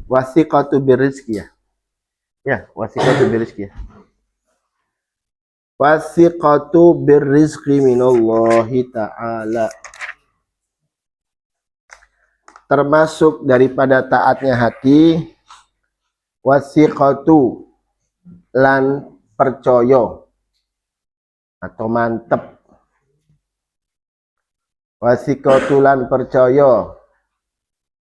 Wasiqatu birrizki ya. Ya, wasiqatu birrizki ya. Wasiqatu birrizki minallahi ta'ala. Termasuk daripada taatnya hati, wasiqatu lan percaya atau mantep. Wasiqatu lan percaya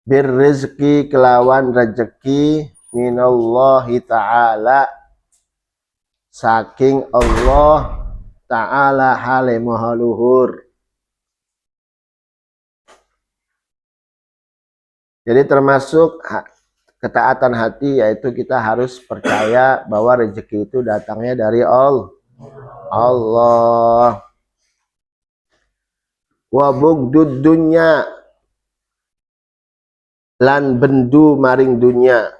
birrizki kelawan rezeki minallahi ta'ala saking Allah ta'ala hale maha luhur. Jadi termasuk ketaatan hati yaitu kita harus percaya bahwa rezeki itu datangnya dari Allah. Wa bugdud dunya lan bendu maring dunya.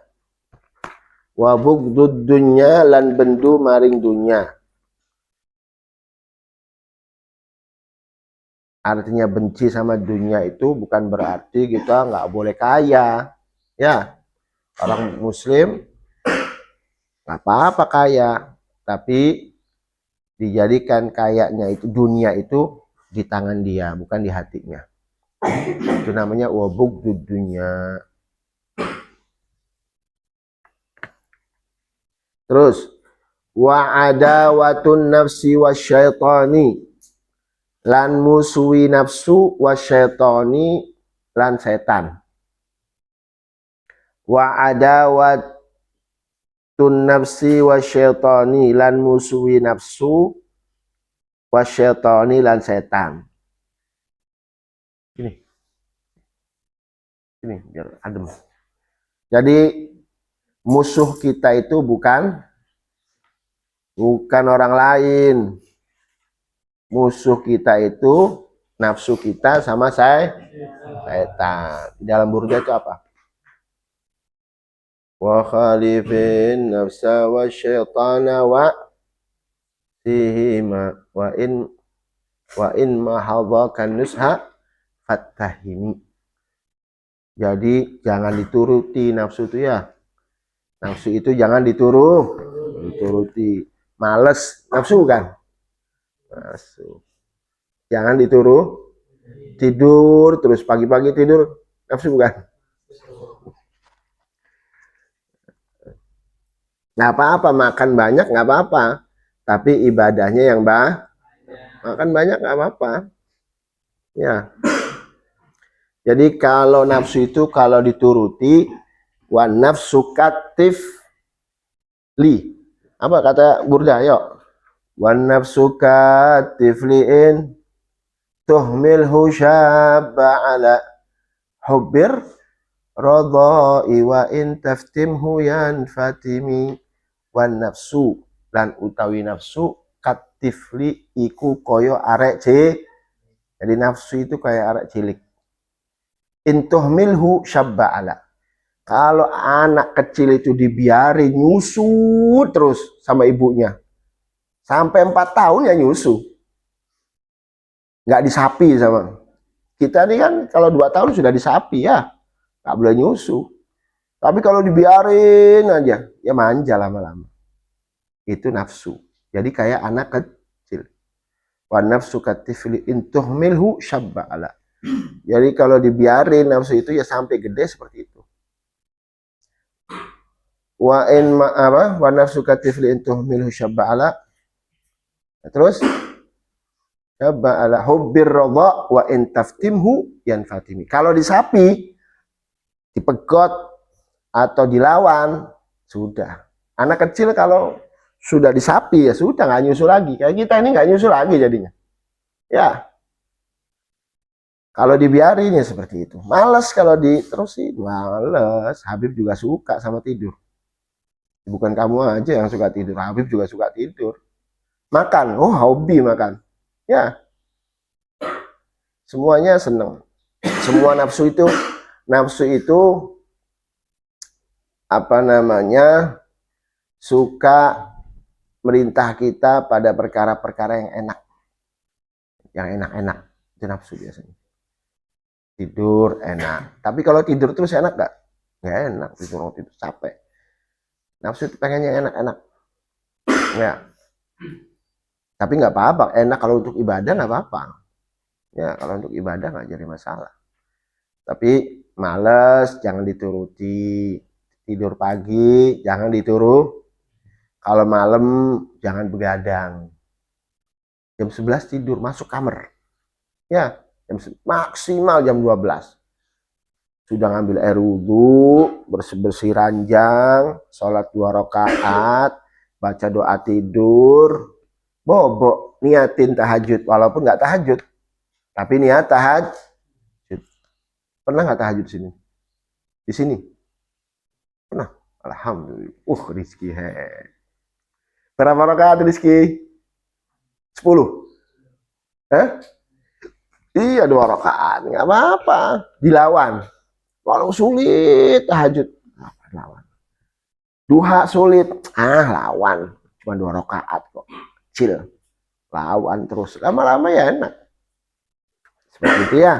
Wa bugdud dunya lan bendu maring dunya. Artinya benci sama dunia itu bukan berarti kita nggak boleh kaya. Ya, orang muslim nggak apa-apa kaya, tapi dijadikan kayanya itu dunia itu di tangan dia, bukan di hatinya. Itu namanya wabuk di dunia. Terus wa adawatun nafsi wasyaitani lan musuhi nafsu wasyaitani lan setan. Wa adawatun nafsi wasyaitani lan musuhi nafsu wasyaitani lan setan. Ini biar adem. Jadi musuh kita itu bukan orang lain. Musuh kita itu nafsu kita sama setan. Di dalam burda itu apa? Wa khalifin nafsa wa syaitana wa fihima wa in mahadhakan nusha fattahimi. Jadi jangan dituruti nafsu itu ya. Nafsu itu jangan dituruti. Males nafsu kan? Nafsu. Jangan tidur terus pagi-pagi tidur nafsu bukan? Nggak apa-apa makan banyak nggak apa-apa, tapi ibadahnya yang makan banyak nggak apa-apa. Ya. Jadi kalau nafsu itu kalau dituruti wa nafsu katif li. Apa kata Burda? Yuk. Wa nafsu katif li'in tuhmilhu syabba ala hubbir radha'i wa in taftimhu yanfatimi. Wa nafsu lan utawi nafsu katifli iku koyo arek jadi nafsu itu kayak arek cilik. Intuhmilhu syabba ala. Kalau anak kecil itu dibiarin nyusu terus sama ibunya sampai 4 tahun ya nyusu, nggak disapi sama kita nih kan. Kalau 2 tahun sudah disapi ya nggak boleh nyusu, tapi kalau dibiarin aja ya manja lama-lama. Itu nafsu. Jadi kayak anak kecil. Wa nafsu katifli intuhmilhu syabba ala. Jadi kalau dibiarin nafsu itu ya sampai gede seperti itu. Wa in ma'aba wa nafsu katifli intuhmilhu syabba ala. Terus syabba ala hubbir radha wa in taftimhu yanfatimi. Kalau disapi, dipegot atau dilawan sudah. Anak kecil kalau sudah disapi ya sudah nggak nyusul lagi. Kayak kita ini nggak nyusul lagi jadinya. Ya. Kalau dibiarin ya seperti itu. Males kalau diterusin, males. Habib juga suka sama tidur. Bukan kamu aja yang suka tidur, Habib juga suka tidur. Makan, oh hobi makan. Ya. Semuanya seneng. Semua nafsu itu apa namanya? Suka merintah kita pada perkara-perkara yang enak. Yang enak-enak. Itu nafsu biasanya. Tidur enak. Tapi kalau tidur terus enak gak? nggak enak disuruh tidur, capek. Nafsu itu pengennya enak-enak, ya. Tapi nggak apa-apa, enak kalau untuk ibadah nggak apa-apa, ya. Kalau untuk ibadah nggak jadi masalah. Tapi males jangan dituruti, tidur pagi jangan dituruti, kalau malam jangan begadang. Jam 11 tidur masuk kamar, ya. Maksimal jam 12 sudah ngambil air wudhu, bersih-bersih ranjang, sholat 2 rakaat, baca doa tidur, bobok, niatin tahajud, walaupun nggak tahajud, tapi niat tahajud. Pernah nggak tahajud sini? Di sini? Pernah? Alhamdulillah. Rizki he. Berapa rakaat Rizki? 10? Hah? Iya 2 rakaat, nggak apa-apa. Dilawan. Walau sulit tahajud, lawan. Duha sulit, lawan. Cuma 2 rakaat kok, chill. Lawan terus, lama-lama ya enak. Seperti itu ya.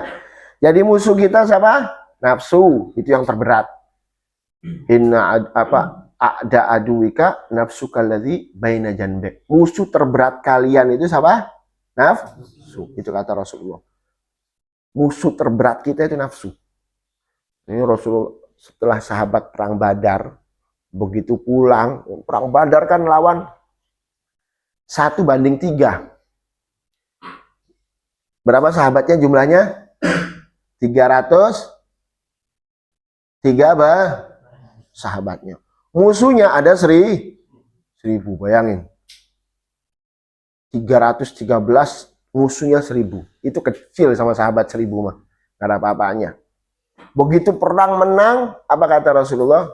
Jadi musuh kita siapa? Nafsu, itu yang terberat. Inna ada aduwika nafsu kalladzi baina janbek. Musuh terberat kalian itu siapa? Nafsu. Itu kata Rasulullah. Musuh terberat kita itu nafsu. Ini Rasulullah setelah sahabat perang Badar, begitu pulang, perang Badar kan lawan 1:3. Berapa sahabatnya jumlahnya? 303 sahabatnya. Musuhnya ada 1000, bayangin. 313, musuhnya 1000. Itu kecil sama sahabat 1000 mah. Gak ada apa-apanya. Begitu perang menang, apa kata Rasulullah?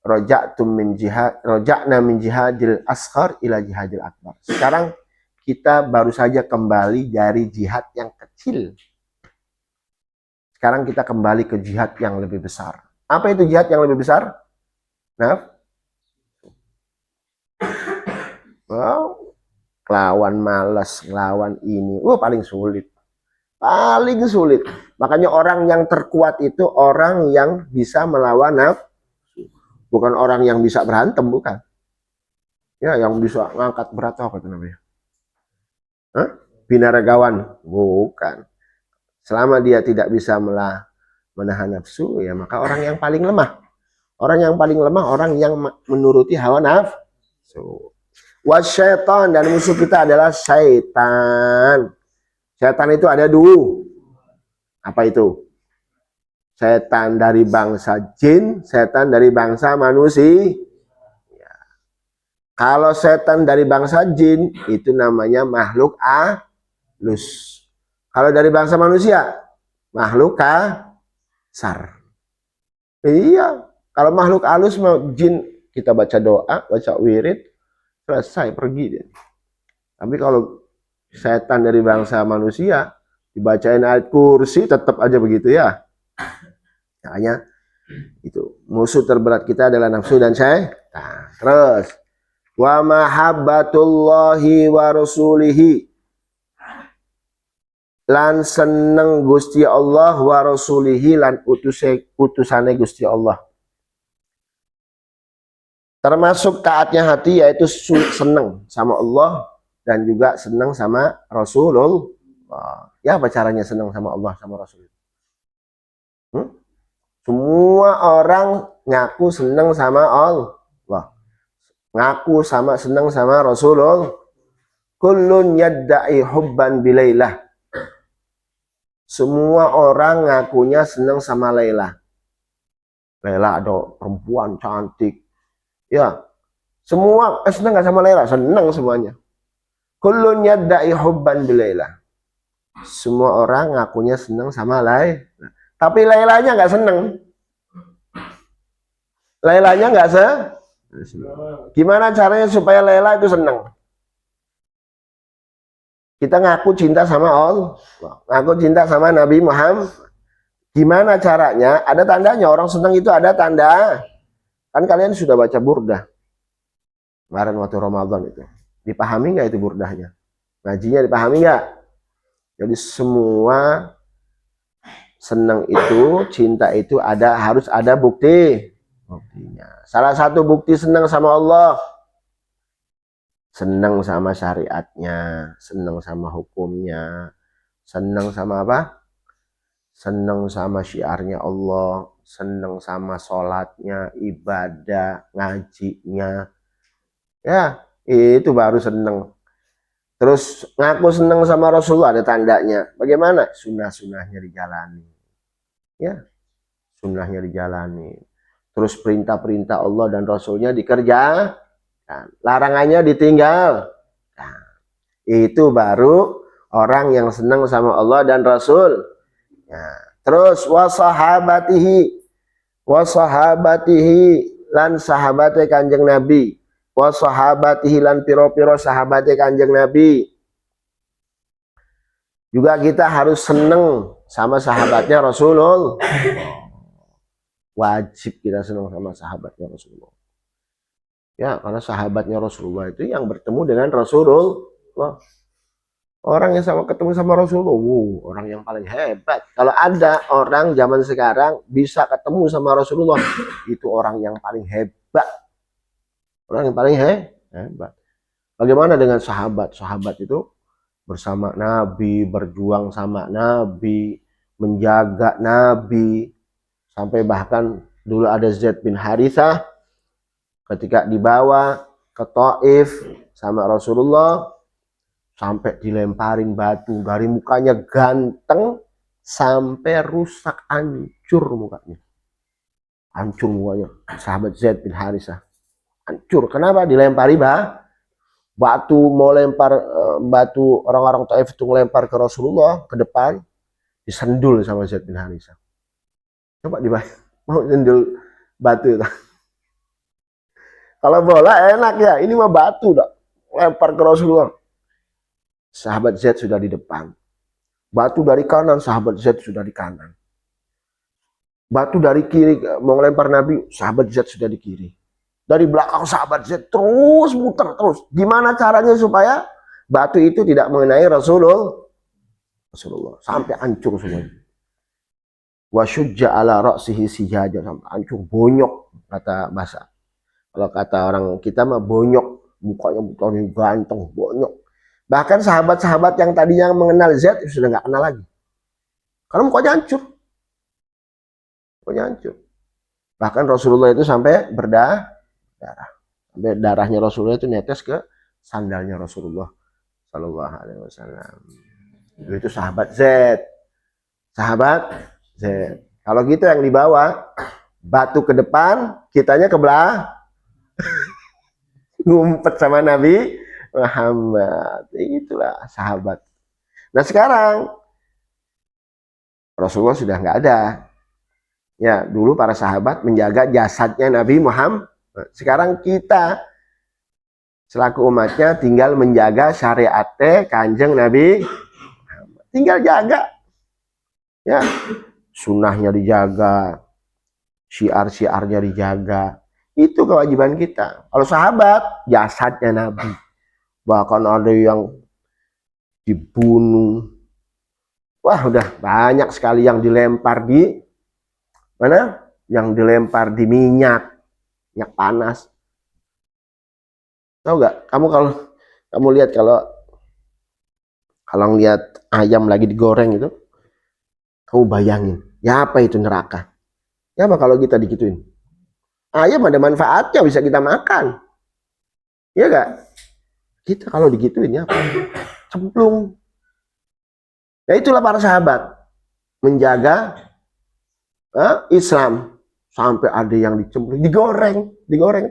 Roja'na min jihadil asghar ila jihadil akbar. Sekarang kita baru saja kembali dari jihad yang kecil. Sekarang kita kembali ke jihad yang lebih besar. Apa itu jihad yang lebih besar? Lawan malas, lawan ini, paling sulit. Paling sulit. Makanya orang yang terkuat itu orang yang bisa melawan nafsu. Bukan orang yang bisa berantem, bukan. Ya, yang bisa ngangkat berat apa itu namanya? Binaragawan, bukan. Selama dia tidak bisa menahan nafsu, ya maka orang yang paling lemah. Orang yang paling lemah, orang yang menuruti hawa nafsu. Wasyaitan, dan musuh kita adalah syaitan. Syaitan itu ada 2. Apa itu? Setan dari bangsa jin, setan dari bangsa manusia. Ya. Kalau setan dari bangsa jin, itu namanya makhluk halus. Kalau dari bangsa manusia, makhluk kasar. Iya, kalau makhluk halus jin, kita baca doa, baca wirid, selesai, pergi dia. Tapi kalau setan dari bangsa manusia, dibacain ayat kursi, tetap aja begitu ya. Makanya itu musuh terberat kita adalah nafsu dan syaitan. Terus wa mahabbatullahi wa rasulihi, lan seneng Gusti Allah, wa rasulihi, lan utusane Gusti Allah. Termasuk taatnya hati yaitu seneng sama Allah dan juga seneng sama Rasulullah. Ya, apa caranya seneng sama Allah sama Rasul? Semua orang ngaku seneng sama Allah, ngaku seneng sama Rasulullah. Kullun yadda'i hubban bilailah. Semua orang ngakunya seneng sama Laila. Laila ada perempuan cantik, ya. Semua seneng gak sama Laila? Seneng semuanya. Kullun yadda'i hubban bilailah. Semua orang ngakunya seneng sama Laila. Tapi Lailanya nggak seneng. Lailanya nggak Gimana caranya supaya Laila itu seneng? Kita ngaku cinta sama Allah, ngaku cinta sama Nabi Muhammad. Gimana caranya? Ada tandanya. Orang seneng itu ada tanda. Kan kalian sudah baca burdah kemarin waktu Ramadan itu. Dipahami nggak itu burdahnya? Ngajinya dipahami nggak? Jadi semua Senang itu, cinta itu harus ada buktinya. Salah satu bukti senang sama Allah, senang sama syariatnya, senang sama hukumnya, senang sama apa? Senang sama syiarnya Allah, senang sama sholatnya, ibadah, ngajinya. Ya, itu baru senang. Terus ngaku senang sama Rasulullah, ada tandanya. Bagaimana? Sunnah-sunnahnya dijalani. Ya, sunnahnya dijalani. Terus perintah-perintah Allah dan Rasulnya dikerjakan. Larangannya ditinggal. Nah, itu baru orang yang senang sama Allah dan Rasul. Nah, terus wasahabatihi lan sahabate Kanjeng Nabi, wasahabatihi lan piro-piro sahabate Kanjeng Nabi. Juga kita harus senang sama sahabatnya Rasulullah. Wajib kita senang sama sahabatnya Rasulullah. Ya, karena sahabatnya Rasulullah itu yang bertemu dengan Rasulullah. Orang yang ketemu sama Rasulullah, orang yang paling hebat. Kalau ada orang zaman sekarang bisa ketemu sama Rasulullah, itu orang yang paling hebat. Orang yang paling hebat. Bagaimana dengan sahabat? Sahabat itu bersama Nabi, berjuang sama Nabi, menjaga Nabi. Sampai bahkan dulu ada Zaid bin Harithah, ketika dibawa ke Taif sama Rasulullah, sampai dilemparin batu, dari mukanya ganteng sampai rusak, hancur mukanya. Hancur mukanya. Sahabat Zaid bin Harithah. Hancur. Kenapa? Dilempari batu, mau lempar batu, orang-orang Taif itu ngelempar ke Rasulullah ke depan, disendul sama Zaid bin Harithah. Coba dibayang, mau sendul batu itu. Kalau bola enak ya, ini mah batu dah. Lempar ke Rasulullah. Sahabat Z sudah di depan. Batu dari kanan, sahabat Z sudah di kanan. Batu dari kiri, mau lempar Nabi, sahabat Z sudah di kiri. Dari belakang sahabat Z terus muter terus. Gimana caranya supaya batu itu tidak mengenai Rasulullah? Sampai hancur semuanya. Wasyujja ala ra'sihi sijaja, sampai hancur, bonyok kata bahasa. Kalau kata orang kita mah bonyok, mukanya ganteng, bonyok. Bahkan sahabat-sahabat yang tadinya mengenal Z sudah nggak kenal lagi. Karena mukanya hancur. Mukanya hancur. Bahkan Rasulullah itu sampai berdarah. Sampai darahnya Rasulullah itu netes ke sandalnya Rasulullah Sallallahu Alaihi Wasallam. Itu sahabat Z. Sahabat Z. Kalau gitu yang dibawa batu ke depan, kitanya ke belakang. Ngumpet sama Nabi Muhammad. Itulah sahabat. Nah sekarang Rasulullah sudah nggak ada. Ya, dulu para sahabat menjaga jasadnya Nabi Muhammad. Sekarang kita selaku umatnya tinggal menjaga syariatnya Kanjeng Nabi Muhammad. Tinggal jaga. Ya, sunnahnya dijaga, syiar-syiarnya dijaga. Itu kewajiban kita. Kalau sahabat, jasadnya Nabi. Bahkan ada yang dibunuh. Wah, udah banyak sekali yang dilempar di mana? Yang dilempar di minyak panas. Tahu nggak? Kalau kamu lihat kalau lihat ayam lagi digoreng itu, kamu bayangin, ya apa itu neraka? Ya apa kalau kita digituin? Ayam ada manfaatnya, bisa kita makan. Iya nggak? Kita kalau digituin ya apa? Cemplung. Ya itulah para sahabat menjaga Islam, sampai ada yang dicemplung, digoreng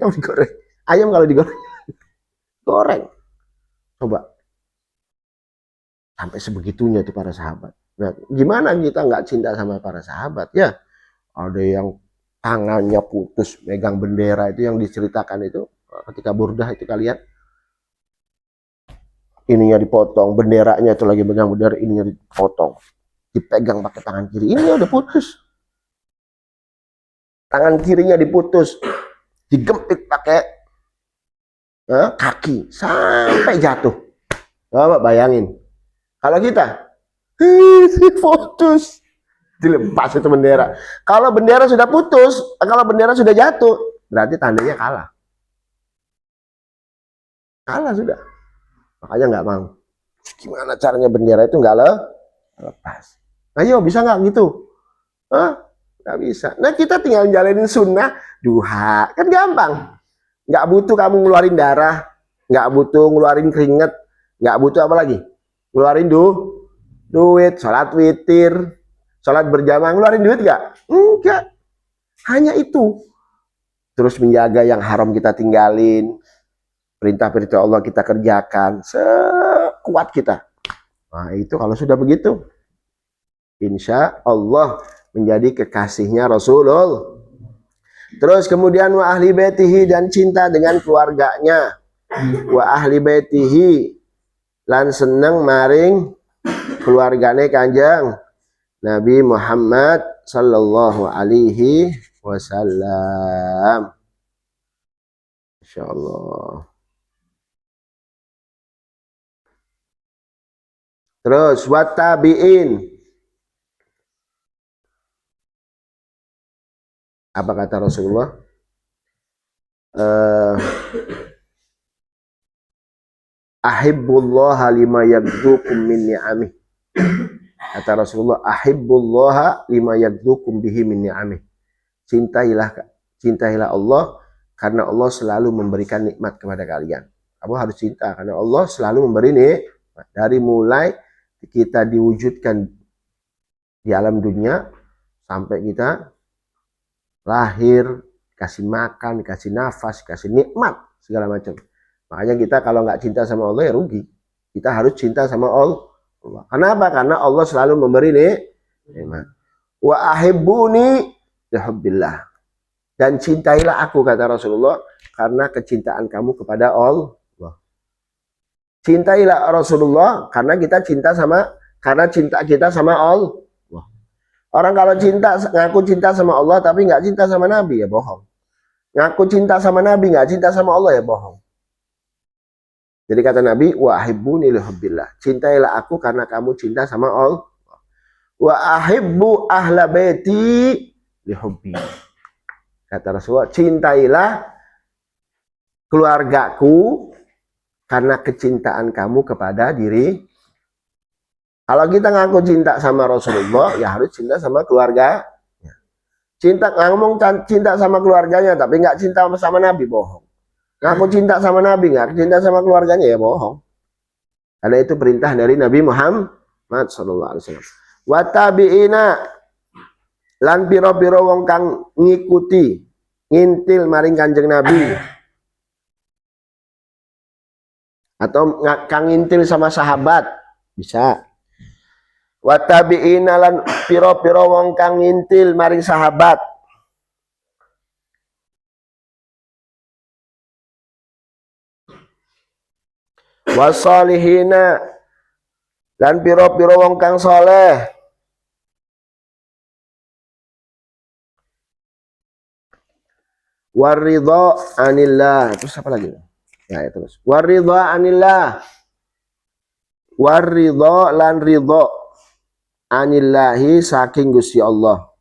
tahu digoreng. Ayam kalau digoreng, goreng. Coba sampai sebegitunya itu para sahabat. Nah, gimana kita nggak cinta sama para sahabat? Ya, ada yang tangannya putus megang bendera, itu yang diceritakan itu ketika Burdah itu kalian. Ininya dipotong, benderanya itu lagi megang bendera, ininya dipotong, dipegang pakai tangan kiri, ininya udah putus. Tangan kirinya diputus, digempit pakai kaki sampai jatuh. Coba bayangin. Kalau kita putus, Dilepas itu bendera. Kalau bendera sudah putus, kalau bendera sudah jatuh, berarti tandanya kalah. Kalah sudah. Makanya nggak mau. Gimana caranya bendera itu nggak lepas? Ayo, bisa nggak gitu? Hah? Nggak bisa. Nah, kita tinggal jalanin sunnah duha. Kan gampang. Nggak butuh kamu ngeluarin darah, nggak butuh ngeluarin keringet, nggak butuh apa lagi? Ngeluarin duit, sholat witir, sholat berjamaah, ngeluarin duit nggak? Enggak. Hanya itu. Terus menjaga yang haram kita tinggalin, perintah-perintah Allah kita kerjakan sekuat kita. Nah, itu kalau sudah begitu, insya Allah menjadi kekasihnya Rasulullah. Terus kemudian wa ahli baitihi, dan cinta dengan keluarganya. Wa ahli baitihi, lan seneng maring keluargane Kanjeng Nabi Muhammad sallallahu alaihi wasallam. Insyaallah. Terus wattabi'in. Apa kata Rasulullah? Ahibbullaha lima yagdukum min ni'amih. Kata Rasulullah, ahibbullaha lima yagdukum bihi min ni'amih. Cintailah Allah karena Allah selalu memberikan nikmat kepada kalian. Kamu harus cinta karena Allah selalu memberi nikmat. Dari mulai kita diwujudkan di alam dunia sampai kita lahir, kasih makan, kasih nafas, kasih nikmat, segala macam. Makanya kita kalau nggak cinta sama Allah ya rugi. Kita harus cinta sama Allah. Kenapa? Karena Allah selalu memberi nikmat. Wa ahibbuni lihubbillah. Dan cintailah aku, kata Rasulullah, karena kecintaan kamu kepada Allah. Cintailah Rasulullah karena kita cinta kita sama Allah. Orang kalau ngaku cinta sama Allah tapi nggak cinta sama Nabi, ya bohong. Ngaku cinta sama Nabi nggak cinta sama Allah, ya bohong. Jadi kata Nabi, wa ahibbuni lihubbillah. Cintailah aku karena kamu cinta sama Allah. Wa ahibbu ahla baiti lihubbi. Kata Rasulullah, cintailah keluargaku karena kecintaan kamu kepada diri. Kalau kita ngaku cinta sama Rasulullah, ya harus cinta sama keluarga. Ngomong cinta sama keluarganya, tapi nggak cinta sama Nabi, bohong. Ngaku cinta sama Nabi, nggak cinta sama keluarganya, ya bohong. Karena itu perintah dari Nabi Muhammad SAW. Watabi'ina, lan piro-piro wong kang ngikuti, ngintil maring Kanjeng Nabi. Atau kang ngintil sama sahabat, bisa. Watabi'ina, lan piro-piro wong kang ngintil maring sahabat. Wasolihina, lan piro-piro wong kang soleh. Waridho anillah. Terus apa lagi? Ya, terus. Waridho anillah. Waridho lan ridho anillahi saking Gusti Allah.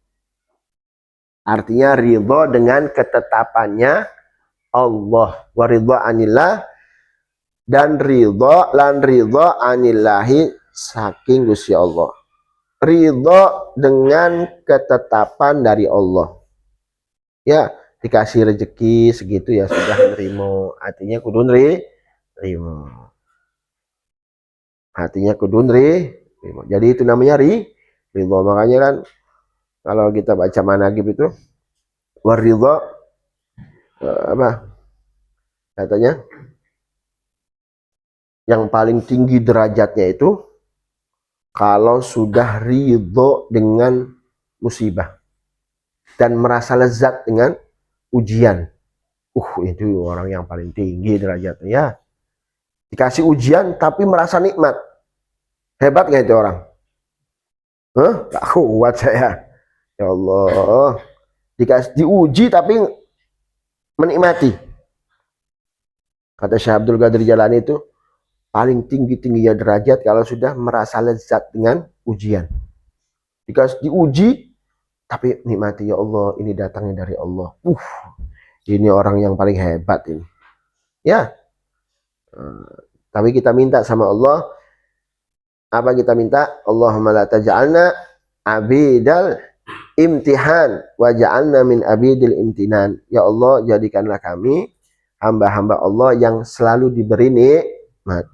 Artinya ridho dengan ketetapannya Allah. Waridho anillah, dan ridho lan ridho anillahi saking Gusti Allah. Ridho dengan ketetapan dari Allah. Ya, dikasih rezeki segitu ya sudah nerimo. Artinya kudu nerimo. Artinya kudu nerimo. Jadi itu namanya ridho. Makanya kan kalau kita baca managib itu waridho apa katanya, yang paling tinggi derajatnya itu kalau sudah ridho dengan musibah dan merasa lezat dengan ujian. Itu orang yang paling tinggi derajatnya ya. Dikasih ujian tapi merasa nikmat. Hebat gak itu orang? Gak kuat saya. Ya Allah. Diuji tapi menikmati. Kata Syekh Abdul Qadir Jalani itu, paling tinggi-tingginya derajat kalau sudah merasa lezat dengan ujian. dikasih diuji, tapi nikmati, ya Allah, ini datangnya dari Allah. Ini orang yang paling hebat ini. Ya. Tapi kita minta sama Allah, apa kita minta? Allahumma la taj'alna abidal imtihan wa ja'alna min abidil imtinan. Ya Allah, jadikanlah kami hamba-hamba Allah yang selalu diberi nikmat.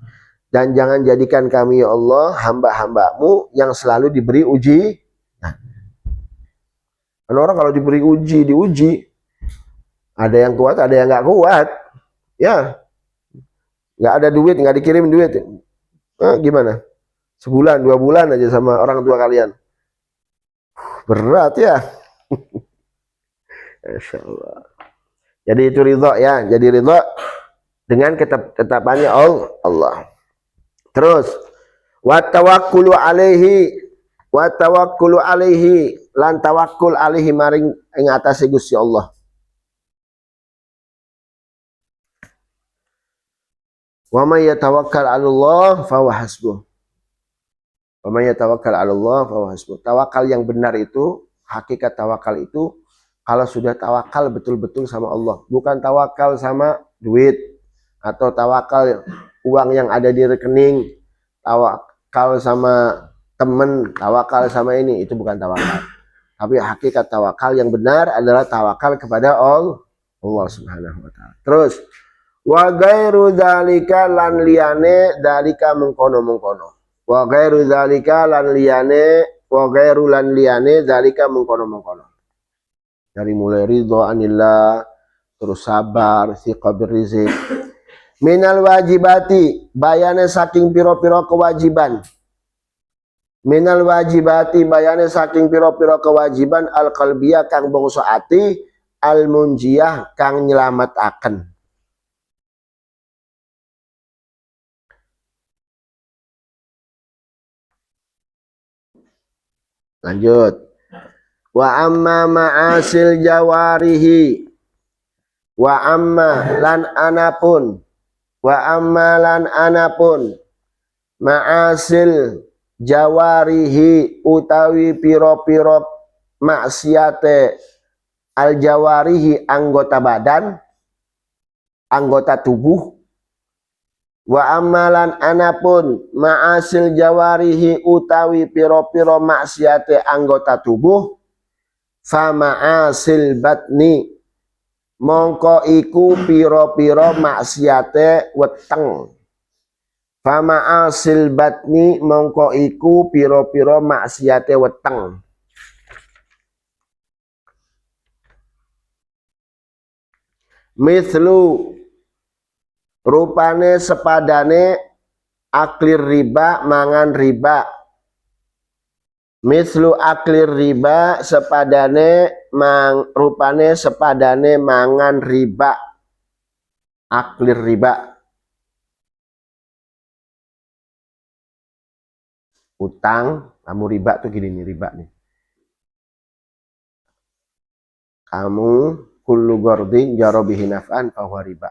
Dan jangan jadikan kami, ya Allah, hamba-hambamu yang selalu diberi uji. Nah, orang kalau diberi diuji, ada yang kuat, ada yang nggak kuat. Ya, nggak ada duit, nggak dikirim duit. Gimana? Sebulan, 2 bulan aja sama orang tua kalian. Berat ya. Insya Allah. Jadi itu ridho ya. Jadi ridho dengan ketetapannya Allah. Terus, wa tawakkulu alaihi lan tawakkul alaihi maring ing atase Gusti Allah. Wa may yatawakkal 'ala Allah fa huwa hasbuh. Wa may yatawakkal 'ala Allah fa huwa hasbuh. Tawakal yang benar itu, hakikat tawakal itu, kalau sudah tawakal betul-betul sama Allah, bukan tawakal sama duit atau tawakal uang yang ada di rekening, tawakal sama temen, tawakal sama ini, itu bukan tawakal. Tapi hakikat tawakal yang benar adalah tawakal kepada Allah Subhanahu wa taala. Terus, wa ghairu dzalika lan liyane dzalika mengkono-mengkono. Wa ghairu dzalika lan liyane dzalika mengkono-mengkono. Dari mulai ridho anillah, terus sabar, thiqah birrizik. Minal wajibati, bayane saking piro-piro kewajiban. Minal wajibati, bayane saking piro-piro kewajiban, al-qalbiyah kang bangsa ati, al-munjiyah kang nyelamataken. Lanjut. Wa amma ma'asil jawarihi, wa amma lan anapun ma'asil jawarihi utawi piro-piro maksiate al jawarihi anggota badan, anggota tubuh. Wa amalan anapun ma'asil jawarihi utawi piro-piro maksiate anggota tubuh, fa ma'asil batni mongko iku piro-piro maksiate weteng. Fa ma'asil batni mongko iku piro-piro maksiate weteng. Mithlu rupane sepadane aklir riba mangan riba. Mislu aklir riba sepadane rupane sepadane mangan riba. Aklir riba, utang, kamu riba tuh gini nih, riba nih. Kamu kullu gordin jarobihi naf'an fahuwa riba.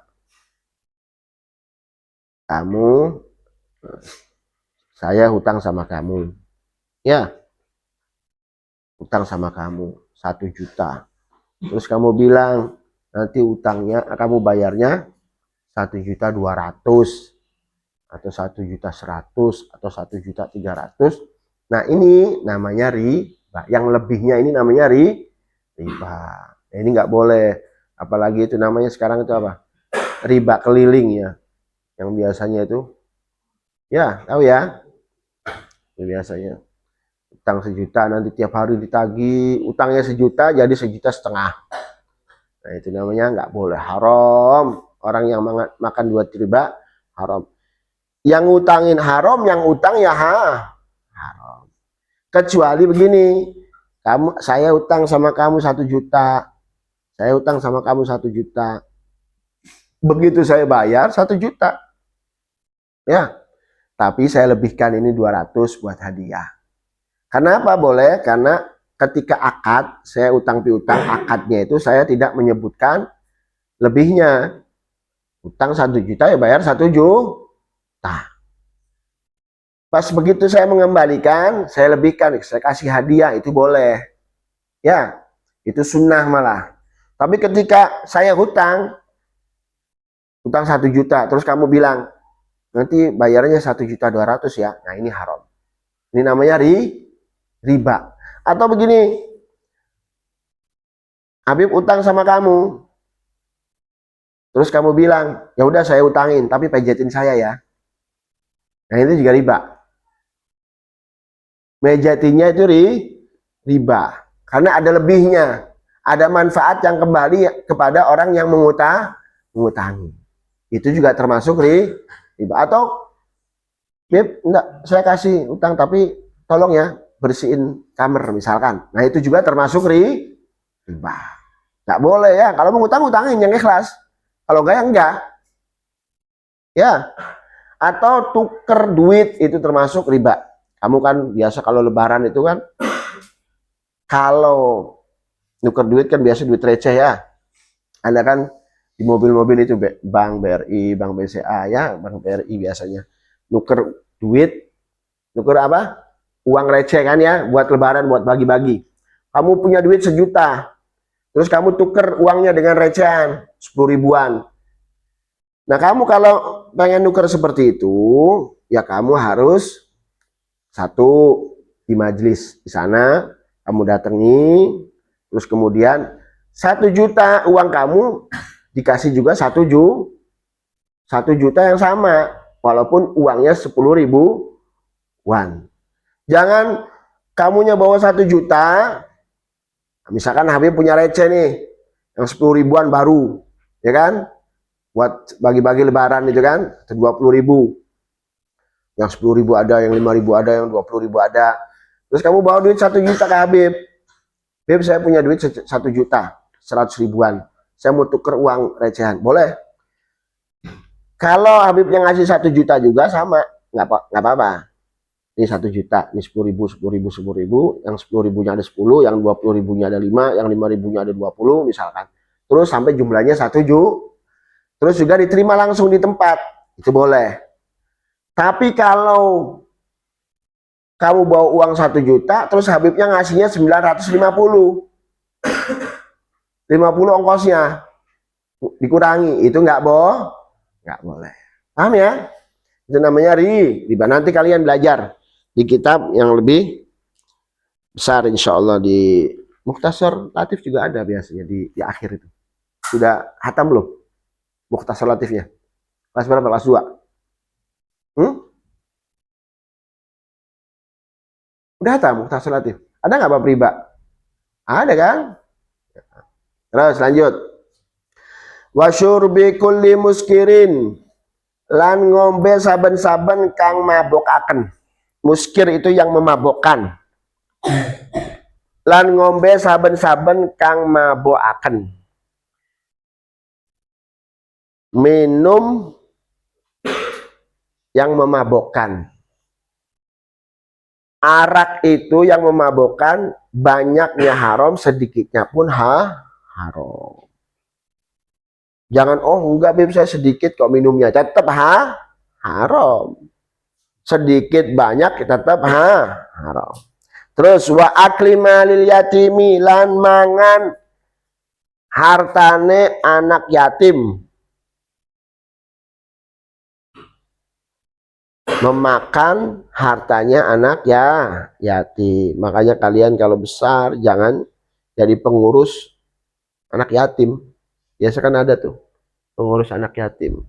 Saya hutang sama kamu, ya, hutang sama kamu 1 juta. Terus kamu bilang nanti utangnya kamu bayarnya 1.200.000 atau 1.100.000 atau 1.300.000. Nah, ini namanya riba. Yang lebihnya ini namanya riba. Nah, ini nggak boleh. Apalagi itu namanya sekarang itu apa? Riba keliling ya. Yang biasanya itu, ya tahu ya, biasanya utang 1 juta nanti tiap hari ditagih, utangnya 1 juta jadi 1,5 juta. Nah, itu namanya nggak boleh, haram. Orang yang makan duit riba haram. Yang ngutangin haram, yang utang ya haram. Kecuali begini, saya utang sama kamu 1 juta, saya utang sama kamu 1 juta. Begitu saya bayar 1 juta, ya, tapi saya lebihkan ini 200 buat hadiah. Kenapa boleh? Karena ketika akad, saya utang piutang, akadnya itu saya tidak menyebutkan lebihnya. Utang 1 juta ya bayar 1 juta. Pas begitu saya mengembalikan, saya lebihkan, saya kasih hadiah, itu boleh. Ya, itu sunnah malah. Tapi ketika saya hutang 1 juta, terus kamu bilang, nanti bayarnya 1.200.000 ya. Nah ini haram. Ini namanya riba. Atau begini, Habib utang sama kamu, terus kamu bilang, ya udah saya utangin, tapi pejetin saya ya. Nah itu juga riba. Mejetinnya itu riba. Karena ada lebihnya. Ada manfaat yang kembali kepada orang yang mengutangi. Itu juga termasuk riba. Atau, Beb, enggak, saya kasih utang tapi tolong ya bersihin kamar misalkan. Nah itu juga termasuk riba. Nggak boleh ya. Kalau mengutang, utangin yang ikhlas. Kalau enggak, ya enggak. Ya. Atau tuker duit, itu termasuk riba. Kamu kan biasa kalau lebaran itu kan, kalau tuker duit kan biasa duit receh ya. Anda kan di mobil-mobil itu Bank BRI, Bank BCA ya, Bank BRI biasanya. Nuker duit, nuker apa? Uang receh kan ya, buat lebaran, buat bagi-bagi. Kamu punya duit 1 juta, terus kamu tuker uangnya dengan recehan 10 ribuan. Nah kamu kalau pengen nuker seperti itu, ya kamu harus satu di majelis di sana, kamu datangi, terus kemudian 1 juta uang kamu dikasih juga 1 juta yang sama, walaupun uangnya 10 ribuan. Jangan kamunya bawa 1 juta, misalkan Habib punya receh nih, yang 10 ribuan baru, ya kan? Buat bagi-bagi lebaran itu kan, 20 ribu. Yang 10 ribu ada, yang 5 ribu ada, yang 20 ribu ada. Terus kamu bawa duit 1 juta ke Habib. Habib, saya punya duit 1 juta, 100 ribuan. Saya mau tuker uang recehan, boleh? Kalau Habibnya ngasih 1 juta juga sama, nggak apa-apa. Ini 1 juta, ini 10 ribu, 10 ribu, 10 ribu, yang 10 ribunya ada 10, yang 20 ribunya ada 5, yang 5 ribunya ada 20 misalkan. Terus sampai jumlahnya 1 juta. Terus juga diterima langsung di tempat, itu boleh. Tapi kalau kamu bawa uang 1 juta, terus Habibnya ngasihnya 950, 50 ongkosnya dikurangi, itu nggak boleh. Paham ya? Itu namanya riba. Nanti kalian belajar di kitab yang lebih besar, insya Allah di Mukhtasar Latif juga ada biasanya di akhir itu. Sudah hatam belum Mukhtasar Latifnya? Kelas berapa? Kelas 2? Udah hatam Mukhtasar Latif? Ada nggak bab riba? Ada kan? Terus lanjut. Wasyurbi kulli muskirin, lan ngombe saben-saben kang mabokaken. Muskir itu yang memabokkan. Lan ngombe saben-saben kang mabokaken. Minum yang memabokkan. Arak itu yang memabokkan, banyaknya haram, sedikitnya pun haram. Jangan, oh enggak Beb, saya sedikit kok minumnya, tetap haram. Sedikit banyak tetap haram. Terus wa akli malil yatimi, lan mangan hartane anak yatim. Memakan hartanya anak yatim. Makanya kalian kalau besar jangan jadi pengurus anak yatim. Biasa kan ada tuh pengurus anak yatim.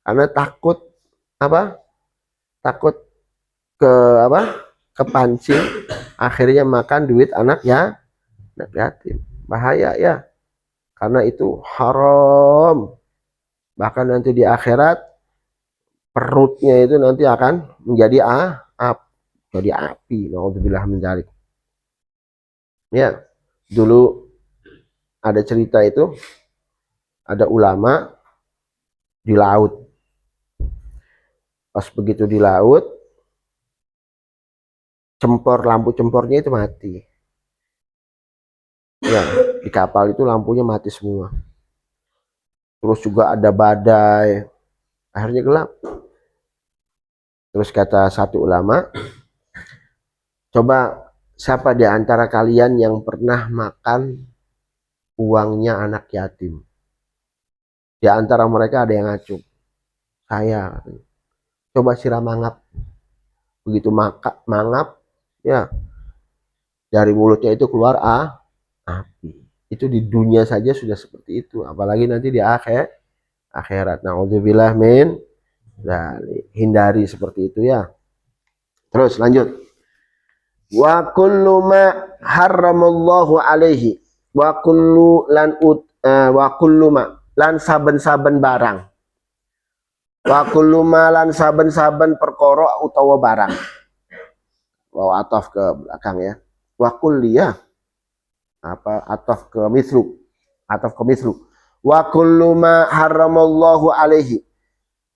Karena takut apa? Takut ke apa? Kepancing, akhirnya makan duit anak yatim. Bahaya ya. Karena itu haram. Bahkan nanti di akhirat perutnya itu nanti akan menjadi jadi api. Naudzubillah min dzalik. Ya, dulu ada cerita itu, ada ulama di laut. Pas begitu di laut, lampu cempornya itu mati. Ya, di kapal itu lampunya mati semua. Terus juga ada badai, akhirnya gelap. Terus kata satu ulama, coba siapa di antara kalian yang pernah makan uangnya anak yatim? Di antara mereka ada yang ngacu. Saya. Coba siram mangap. Begitu mangap, ya dari mulutnya itu keluar api. Itu di dunia saja sudah seperti itu, apalagi nanti di akhirat. Nauzubillah min dzalik. Hindari seperti itu ya. Terus lanjut. Wa kullu ma harramallahu alaihi wa kullu ma lan saben-saben barang. Wa kullu ma lan saben-saben perkara utawa barang. Wa ataf ke belakang ya. Wa kulliyah ataf ke mislu. Wa kullu ma harramallahu alaihi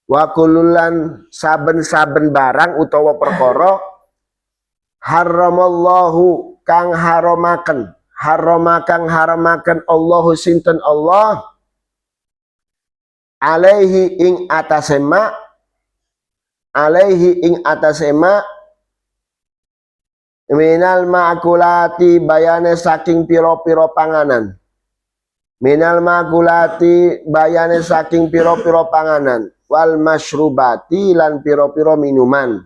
wa kullulan saben-saben barang utawa perkara harramallahu kang haramaken Allahu sinten Allah alaihi ing atasema minal ma'kulati bayane saking piro-piro panganan. Minal ma'kulati bayane saking piro-piro panganan. Wal masyrubati lan piro-piro minuman.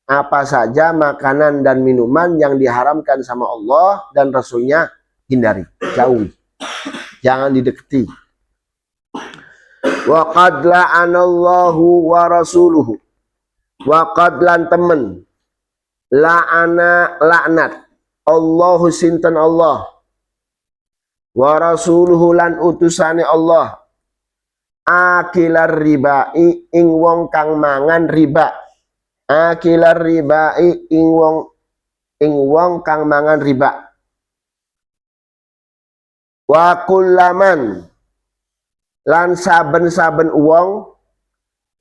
Apa saja makanan dan minuman yang diharamkan sama Allah dan Rasulnya, hindari, jauhi. Jangan didekati. Wa qad la'anallahu wa rasuluhu. Wa qad lan temen. La'ana laknat Allahu sinten Allah wa rasuluhu lan utusane Allah akilar ribai ing wong kang mangan riba. Akilar ribai ing wong kang mangan riba. Wa kullaman lan saben-saben wong.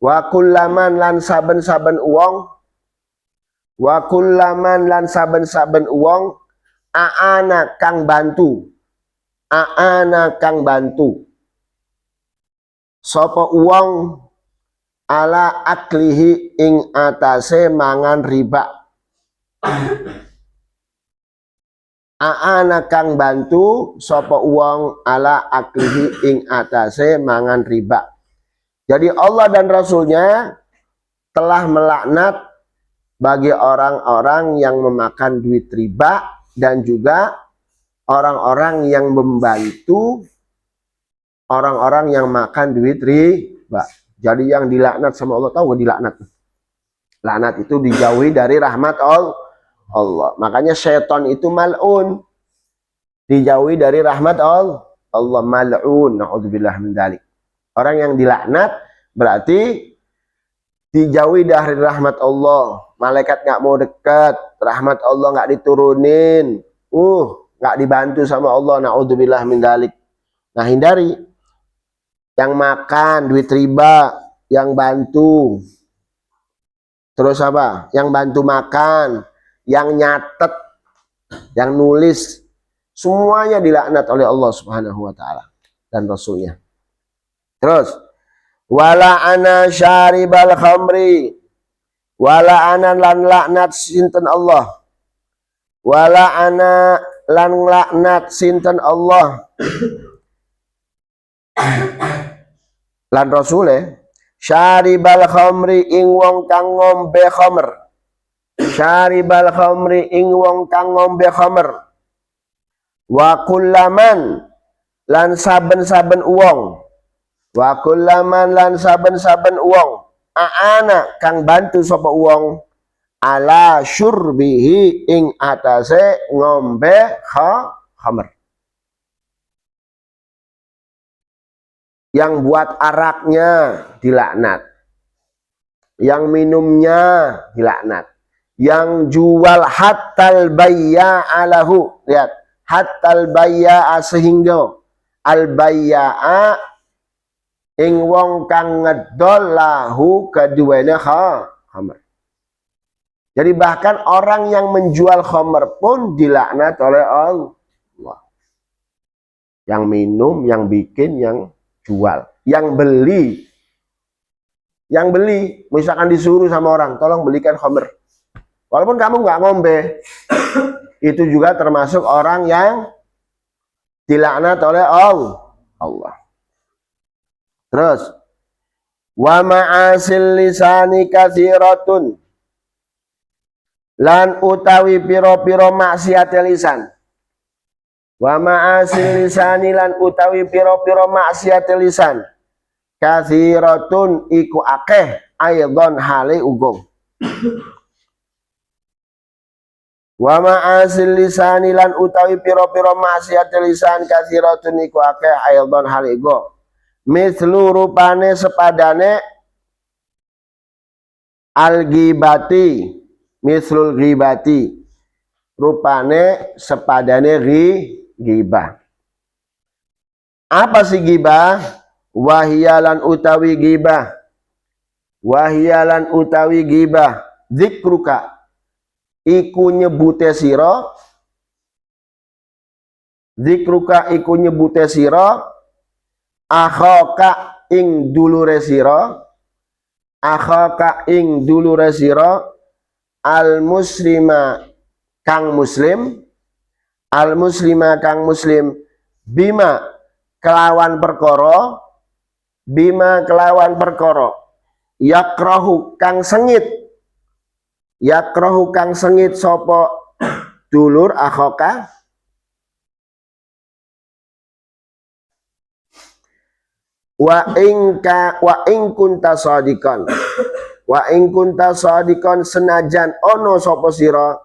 Wa kullaman lan saben-saben wong. Wa kullaman lan saben-saben wong aana kang bantu sapa wong ala aklihi ing atase mangan riba. Aana kang bantu sapa wong ala aklihi ing atase mangan riba. Jadi Allah dan Rasulnya telah melaknat bagi orang-orang yang memakan duit riba dan juga orang-orang yang membantu orang-orang yang makan duit riba. Jadi yang dilaknat sama Allah, tahu dilaknat? Laknat itu dijauhi dari rahmat Allah. Makanya syaitan itu mal'un. Dijauhi dari rahmat Allah. Mal'un. Na'udzubillah min dzalik. Orang yang dilaknat berarti dijauhi dari rahmat Allah. Malaikat nggak mau dekat, rahmat Allah nggak diturunin, nggak dibantu sama Allah. Naudzubillah min dzalik. Nah, hindari yang makan duit riba, yang bantu. Terus apa? Yang bantu makan, yang nyatet, yang nulis, semuanya dilaknat oleh Allah Subhanahu wa taala dan Rasulnya. Terus wala ana syaribal khamri. Wala ana lan laknat sinten Allah. Wala ana lan laknat sinten Allah. Lan Rasule syaribal khamri ing wong kang ngombe khamr. Syaribal khamri ing wong kang ngombe khamr. Wa kullaman lan saben-saben wong. Wa kullaman lan saben-saben wong aana kang bantu sapa wong ala syurbihi ing atase ngombe khamr. Yang buat araknya dilaknat, yang minumnya dilaknat, yang jual hatal bayya'alahu, lihat, hatal bayya'a sehingga al bayya'a ing wong kang ngedol lahu keduanya khamr. Jadi bahkan orang yang menjual khamr pun dilaknat oleh Allah. Yang minum, yang bikin, yang jual, yang beli. Yang beli, misalkan disuruh sama orang, tolong belikan khamr. Walaupun kamu nggak ngombe, itu juga termasuk orang yang dilaknat oleh Allah. Terus, wa ma'asil lisani katsiratun, lan utawi piro-piro maksiat lisan. Wa ma'asil lisani lan utawi piro-piro maksiat lisan. Katsiratun iku akeh aidon hale ugong. Wa ma'asil lisani lan utawi piro-piro maksiat lisan katsiratun iku akeh aidon hale ugong. Mislu rupane sepadane al-ghibati, mislul ghibati, rupane sepadane ghibah. Apa sih ghibah? Wahiyalan utawi ghibah, wahiyalan utawi ghibah, zikruka iku nyebute sira, zikruka iku nyebute sira, akhaka ing dulure sira, akhaka ing dulure sira, al muslima kang muslim, al muslima kang muslim, bima kelawan perkara, bima kelawan perkara, yakrahu kang sengit, yakrahu kang sengit sapa dulur akhaka, wa ing kunta shadiqan, wa ing kunta shadiqan senajan ono sapa sira,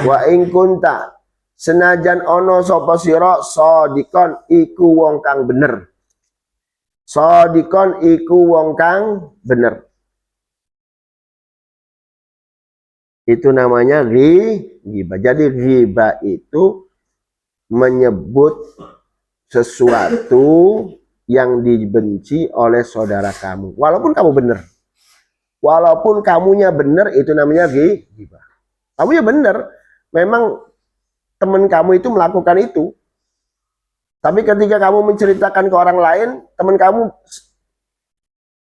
wa ing kunta senajan ono sapa sira shadiqan iku wong kang bener, shadiqan iku wong kang bener. Itu namanya ghibah. Jadi ghibah itu menyebut sesuatu yang dibenci oleh saudara kamu, walaupun kamu benar, walaupun kamunya benar, itu namanya ghibah. Kamunya benar, memang teman kamu itu melakukan itu, tapi ketika kamu menceritakan ke orang lain, teman kamu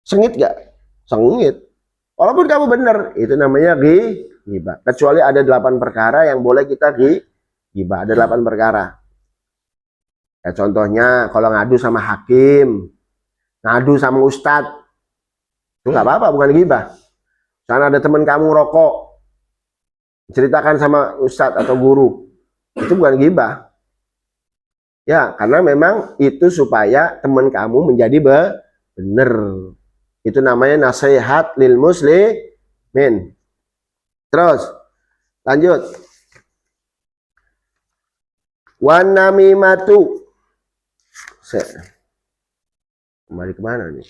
sengit gak? Sengit. Walaupun kamu benar, itu namanya ghibah. Kecuali ada 8 perkara yang boleh kita ghibah. Ada 8 perkara. Ya, contohnya kalau ngadu sama hakim, ngadu sama ustadz, itu nggak apa-apa, bukan ghibah. Karena ada teman kamu rokok, ceritakan sama ustadz atau guru, itu bukan ghibah. Ya, karena memang itu supaya teman kamu menjadi benar. Itu namanya nasihat lil muslimin. Terus, lanjut. Wan namimatu. Kembali kemana nih?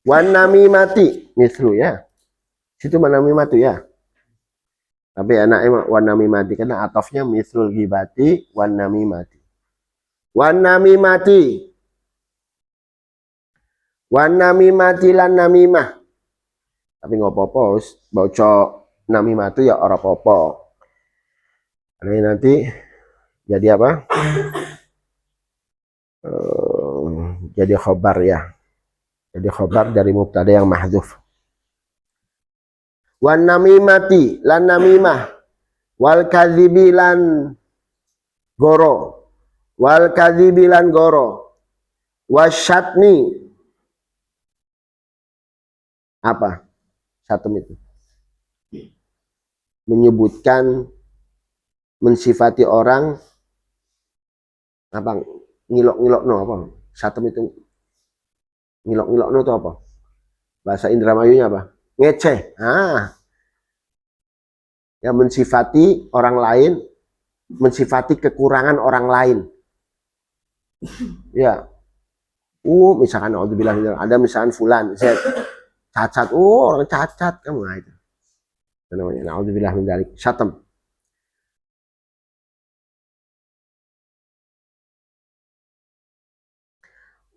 Wan namimati, mislu ya. Situ manamimatu ya. Tapi anaknya wan namimati karena atofnya mislul ghibati wan namimati. Wan namimati. Wan namimati lan namimah. Tapi nggak apa-apa, bocok namimatu ya ora apa-apa. Ini nanti jadi apa? Jadi khobar ya. Jadi khobar dari mubtada yang mahdzuf. Wan namimati lan namimah, wal kadhibi lan goro, wal kadhibi lan goro, wasyatni, apa syatum itu? Menyebutkan, mensifati orang, apa ngilok-ngilok no apa? Syatum itu ngilok-ngilok no itu apa? Bahasa Indramayunya apa? Ngeceh. Ya, mensifati orang lain, mensifati kekurangan orang lain. Ya. Misalkan ada misalkan fulan, Z, cacat. Orang cacat kamu itu. Namanya naudzubillah min dzalik, syatam.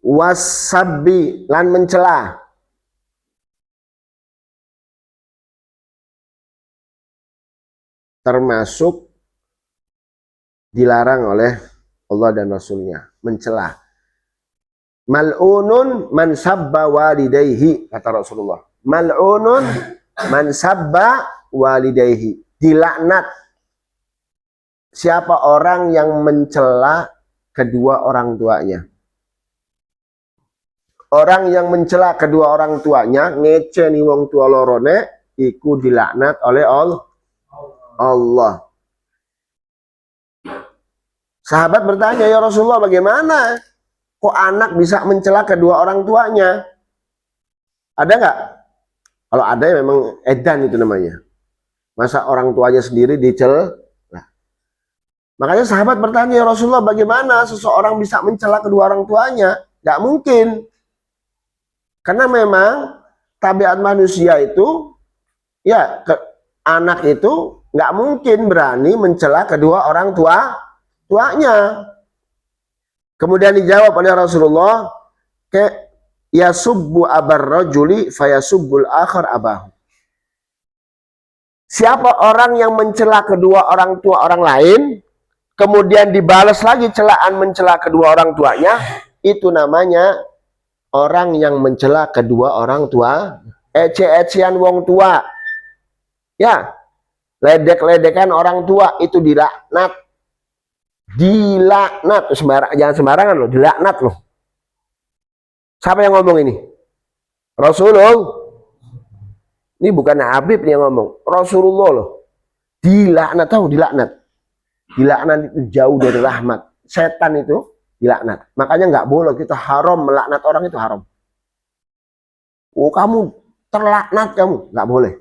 Wasabbi lan mencela, termasuk dilarang oleh Allah dan Rasulnya, mencela. Mal'unun man sabba walidayhi, kata Rasulullah. Mal'unun man sabba walidayhi. Dilaknat siapa orang yang mencela kedua orang tuanya. Orang yang mencela kedua orang tuanya, ngece ni wong tua lorone, iku dilaknat oleh Allah. Sahabat bertanya, ya Rasulullah, bagaimana kok anak bisa mencela kedua orang tuanya? Ada nggak? Kalau ada ya memang edan itu namanya. Masa orang tuanya sendiri dicela? Nah, makanya sahabat bertanya, ya Rasulullah, bagaimana seseorang bisa mencela kedua orang tuanya? Nggak mungkin. Karena memang tabiat manusia itu, ya anak itu nggak mungkin berani mencela kedua orang tuanya. Kemudian dijawab oleh Rasulullah, yasubbu abar rajuli fayasubbul akhar abahu. Siapa orang yang mencela kedua orang tua orang lain, kemudian dibalas lagi celaan mencela kedua orang tuanya, itu namanya orang yang mencela kedua orang tua, ece-ecean wong tua. Ya, ledek-ledekan orang tua itu dilaknat. Dilaknat, jangan sembarangan loh, dilaknat loh. Siapa yang ngomong ini? Rasulullah. Ini bukan Habib yang ngomong, Rasulullah loh. Dilaknat, tahu dilaknat. Dilaknat itu jauh dari rahmat. Setan itu dilaknat. Makanya nggak boleh, kita haram melaknat orang, itu haram. Oh, kamu terlaknat, kamu nggak boleh.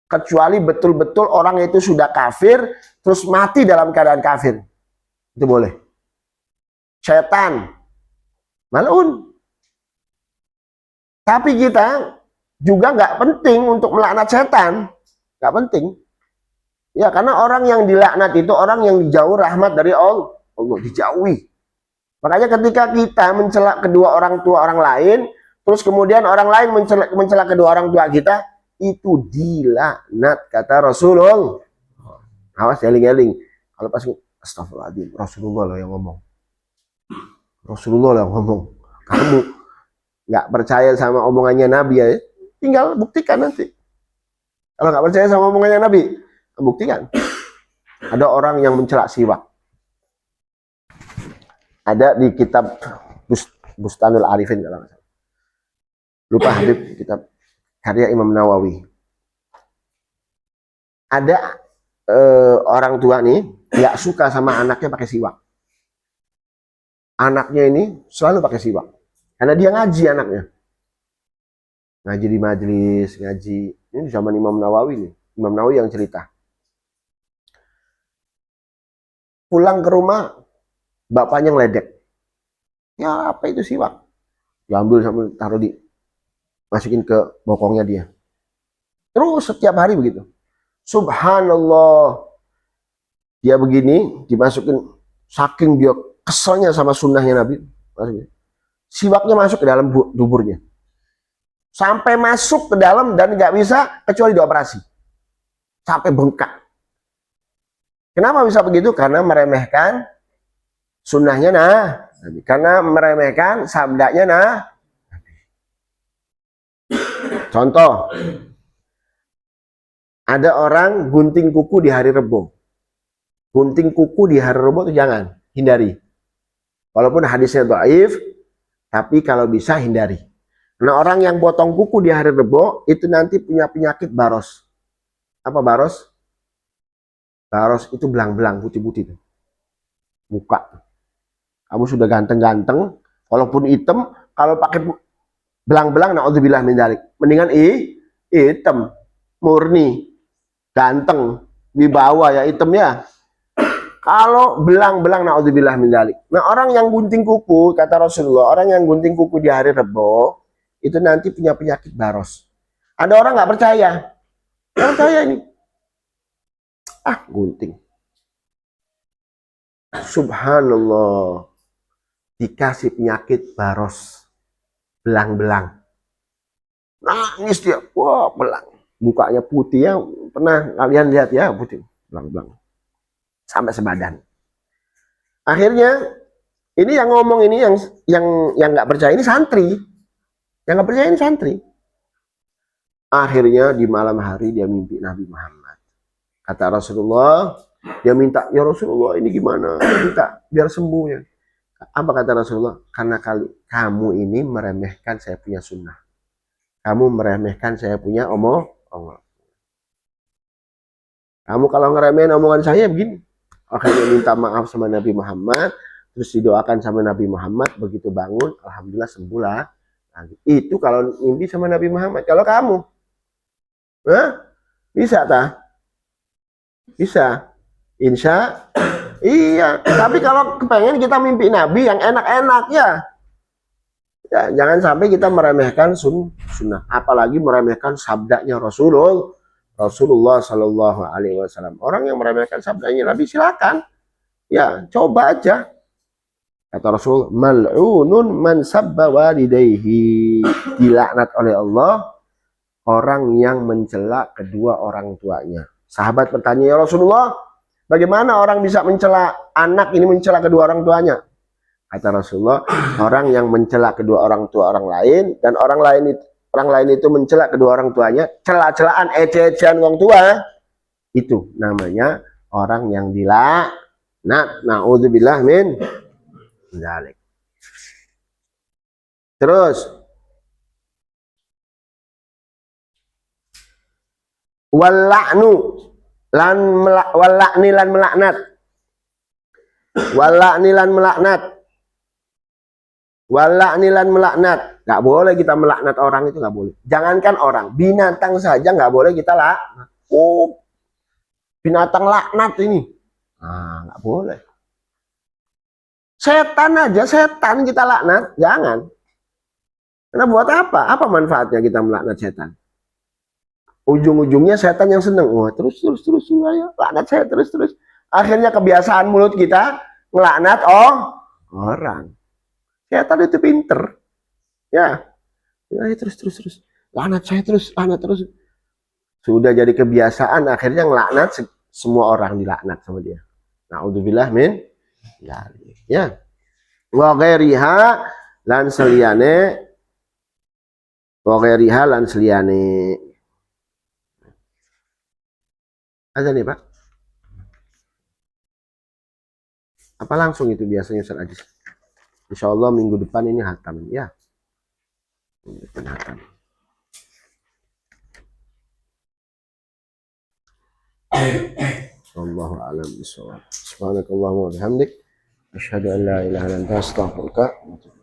Kecuali betul-betul orang itu sudah kafir, terus mati dalam keadaan kafir. Itu boleh. Setan, mal'un. Tapi kita juga nggak penting untuk melaknat setan. Nggak penting. Ya, karena orang yang dilaknat itu orang yang dijauh rahmat dari Allah. Allah dijauhi. Makanya ketika kita mencela kedua orang tua orang lain, terus kemudian orang lain mencela kedua orang tua kita, itu dilaknat, kata Rasulullah. Awas, eling-eling. Kalau pas astagfirullahaladzim, Rasulullah loh yang ngomong. Rasulullah loh yang ngomong. Kamu nggak percaya sama omongannya Nabi ya, tinggal buktikan nanti. Kalau nggak percaya sama omongannya Nabi, buktikan. Ada orang yang mencela siwak. Ada di kitab Bustanul Arifin, kalau nggak salah. Lupa Habib, kitab karya Imam Nawawi. Ada orang tua nih nggak suka sama anaknya pakai siwak. Anaknya ini selalu pakai siwak. Karena dia ngaji anaknya. Ngaji di majelis, ngaji. Ini di zaman Imam Nawawi nih. Imam Nawawi yang cerita. Pulang ke rumah, bapaknya ngeledek. Ya, apa itu siwak? Diambil sambil taruh masukin ke bokongnya dia. Terus setiap hari begitu. Subhanallah. Dia begini, dimasukin, saking dia keselnya sama sunnahnya Nabi. Siwaknya masuk ke dalam duburnya. Sampai masuk ke dalam dan nggak bisa kecuali dioperasi. Sampai bengkak. Kenapa bisa begitu? Karena meremehkan sunnahnya Nabi. Karena meremehkan sabdanya Nabi. Contoh. Ada orang gunting kuku di hari Rebo. Gunting kuku di hari Rebo itu jangan, hindari. Walaupun hadisnya dhaif, tapi kalau bisa hindari. Nah, orang yang potong kuku di hari Rebo itu nanti punya penyakit baros. Apa baros? Baros itu belang-belang putih-putih. Muka. Kamu sudah ganteng-ganteng, walaupun hitam, kalau pakai belang-belang, na'udzubillah min dzalik. Mendingan hitam, murni, ganteng, wibawa ya hitam ya. Kalau belang-belang, na'udzubillah min dzalik. Nah, orang yang gunting kuku, kata Rasulullah, orang yang gunting kuku di hari Rebo, itu nanti punya penyakit baros. Ada orang nggak percaya. Nggak percaya ini. Gunting. Subhanallah. Dikasih penyakit baros. Belang-belang. Nangis dia. Wah, belang. Mukanya putih ya. Pernah kalian lihat ya, putih. Belang-belang. Sampai sebadan. Akhirnya Ini yang ngomong ini yang nggak percaya ini santri. Yang nggak percaya ini santri. Akhirnya di malam hari dia mimpi Nabi Muhammad. Kata Rasulullah, dia minta, ya Rasulullah ini gimana? Dia minta biar sembuh ya. Apa kata Rasulullah? Karena kamu ini meremehkan saya punya sunnah. Kamu meremehkan saya punya omong. Kamu kalau ngeremehin omongan saya begini. Akhirnya minta maaf sama Nabi Muhammad. Terus didoakan sama Nabi Muhammad. Begitu bangun, alhamdulillah sembuh lah. Nah, itu kalau mimpi sama Nabi Muhammad. Kalau kamu, bisa tak? Bisa. Insya iya. Tapi kalau kepengen kita mimpi Nabi yang enak-enak ya. Ya, jangan sampai kita meremehkan sunnah, apalagi meremehkan sabdanya Rasulullah Shallallahu Alaihi Wasallam. Orang yang meremehkan sabdanya Nabi silakan, ya coba aja. Kata Rasul, mal'unun man sabba walidayhi, dilaknat oleh Allah orang yang mencela kedua orang tuanya. Sahabat bertanya, ya Rasulullah, bagaimana orang bisa mencela anak ini mencela kedua orang tuanya? Kata Rasulullah, orang yang mencela kedua orang tua orang lain dan orang lain itu mencela kedua orang tuanya, cela-celaan, ece-ecean orang tua, itu namanya orang yang dilaknat. Naudzubillah min dzalik. Terus walaknu lan walakni lan melaknat. Walakni lan melaknat. Walaknilan melaknat, nggak boleh kita melaknat orang, itu nggak boleh. Jangankan orang, binatang saja nggak boleh kita laknat. Oh, binatang laknat ini, nggak boleh. Setan aja, setan kita laknat, jangan. Karena buat apa? Apa manfaatnya kita melaknat setan? Ujung-ujungnya setan yang seneng, wah terus ayo laknat saya terus. Akhirnya kebiasaan mulut kita ngelaknat orang. Setan itu pinter, ya terus laknat saya terus. Sudah jadi kebiasaan, akhirnya ngelaknat, semua orang dilaknat sama dia. Naudzubillah min ya. Wa ghairiha lan seliyane, Ada nih Pak? Apa langsung itu biasanya Ustaz Ajis? Insya Allah minggu depan ini hatam ya. Minggu depan hatam. Wallahu a'lam bishawab. Subhanakallahumma wa bihamdik, asyhadu an la ilaha illa anta, astaghfiruka wa atubu ilaik.